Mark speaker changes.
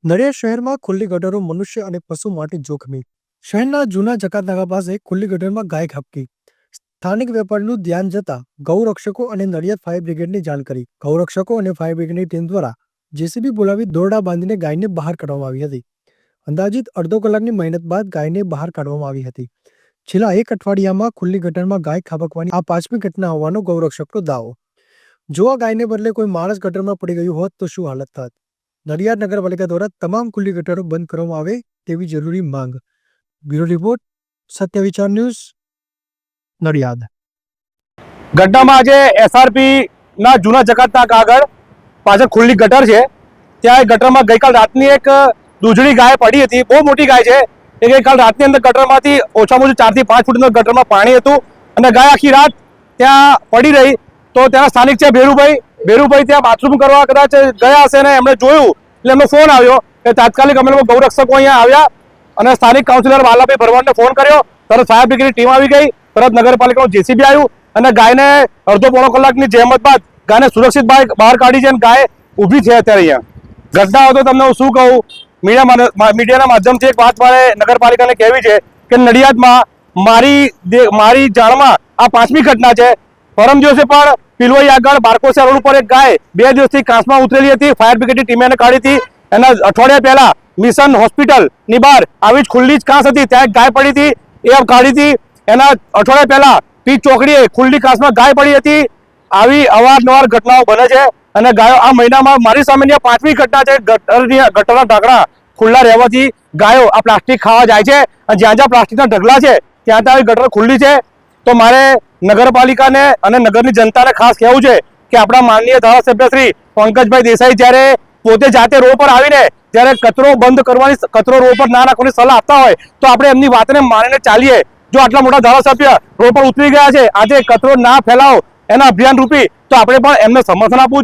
Speaker 1: નડિયાદ શહેરમાં ખુલ્લી ગટરો મનુષ્ય અને પશુ માટે જોખમી. શહેરના જૂના જકાતનાકા પાસે ખુલ્લી ગટરમાં ગાય ખાબકી. સ્થાનિક વેપારીનું ધ્યાન જતા ગૌરક્ષકો અને નડિયાદ ફાયર બ્રિગેડને જાણ કરી. ગૌરક્ષકો અને ફાયર બ્રિગેડની ટીમ દ્વારા જેસીબી બોલાવી દોરડા બાંધીને ગાયને બહાર કાઢવામાં આવી હતી. અંદાજિત અડધો કલાકની મહેનત બાદ ગાયને બહાર કાઢવામાં આવી હતી. છેલ્લા એક અઠવાડિયામાં ખુલ્લી ગટરમાં ગાય ખાબકવાની આ 5મી ઘટના હોવાનો ગૌરક્ષકનો દાવો. જો આ ગાયને બદલે કોઈ માણસ ગટરમાં પડી ગયું હોત તો શું હાલત થાત? નડિયાદ નગરપાલિકા દ્વારા તમામ ખુલ્લી ગટરો બંધ કરવામાં આવે તેવી જરૂરી માંગ. બ્યુરો રિપોર્ટ, સત્ય વિચાર ન્યૂઝ, નડિયાદ.
Speaker 2: ઘટનામાં આજે એસઆરપી ના જૂના જકાતનાક આગળ પાછળ ખુલ્લી ગટર છે. ત્યાં એ ગટરમાં ગઈકાલ રાતની એક દૂધળી ગાય પડી હતી. બહુ મોટી ગાય છે. એ ગઈકાલ રાતની અંદર ગટરમાંથી ઓછામાં ઓછું 4 થી 5 ફૂટનું ગટરમાં પાણી હતું અને ગાય આખી રાત ત્યાં પડી રહી. તો ત્યાં સ્થાનિક છે ભેરુભાઈ ત્યાં બાથરૂમ કરવા કદાચ ગયા હશે ને એમણે જોયું એટલે એમનો ફોન આવ્યો કે તાત્કાલિક અમે લોકો ગૌરક્ષકો અહીંયા આવ્યા અને સ્થાનિક કાઉન્સિલર વાલાભાઈ ભરવાડને ફોન કર્યો. તરત ફાયર બ્રિગેડની ટીમ આવી ગઈ, તરત નગરપાલિકાનું જેસીબી આવ્યું અને ગાયને અડધો પોણો કલાકની જહેમત બાદ ગાયને સુરક્ષિત બહાર કાઢી છે અને ગાય ઊભી છે અત્યારે અહીંયા. ઘટના હતો તમને હું શું કહું, મીડિયાના માધ્યમથી એક વાત મારે નગરપાલિકાને કહેવી છે કે નડિયાદમાં મારી જાણમાં આ 5મી ઘટના છે. પરમ દિવસે પણ પિલવાઈ આગળ બારકોસિયા રોડ ઉપર એક ગાય 2 દિવસથી કાંસમાં ઉતરેલી હતી. ફાયર બ્રિગેડની ટીમે એને કાઢી હતી. એના અઠવાડિયા પહેલા મિશન હોસ્પિટલ ની બહાર આવી જ ખુલ્લી જ કાંસ હતી, ત્યાં એક ગાય પડી હતી, એ કાઢી હતી. એના અઠવાડિયા પહેલા પીચ ચોકડીએ ખુલ્લી કાંસમાં ગાય પડી હતી. આવી અવારનવાર ઘટનાઓ બને છે અને ગાયો આ મહિનામાં મારી સામેની 5મી ઘટના છે. ગટરના ઢાંકણા ખુલ્લા રહેવાથી ગાયો આ પ્લાસ્ટિક ખાવા જાય છે અને જ્યાં જ્યાં પ્લાસ્ટિકના ઢગલા છે ત્યાં ત્યાં આવી ગટર ખુલ્લી છે. તો મારે નગરપાલિકાને અને નગરની જનતાને ખાસ કહેવું છે કે આપણા માનનીય ધારાસભ્ય શ્રી પંકજભાઈ દેસાઈ જ્યારે પોતે જાતે રોડ પર આવીને જ્યારે કચરો બંધ કરવાની, કચરો રોડ પર ના નાખવાની સલાહ આપતા હોય તો આપણે એમની વાતને માનીને ચાલીએ. જો આટલા મોટા ધારાસભ્ય રોડ પર ઉતરી ગયા છે, આજે કચરો ના ફેલાવો એના અભિયાન રૂપી, તો આપણે પણ એમને સમર્થન આપવું જોઈએ.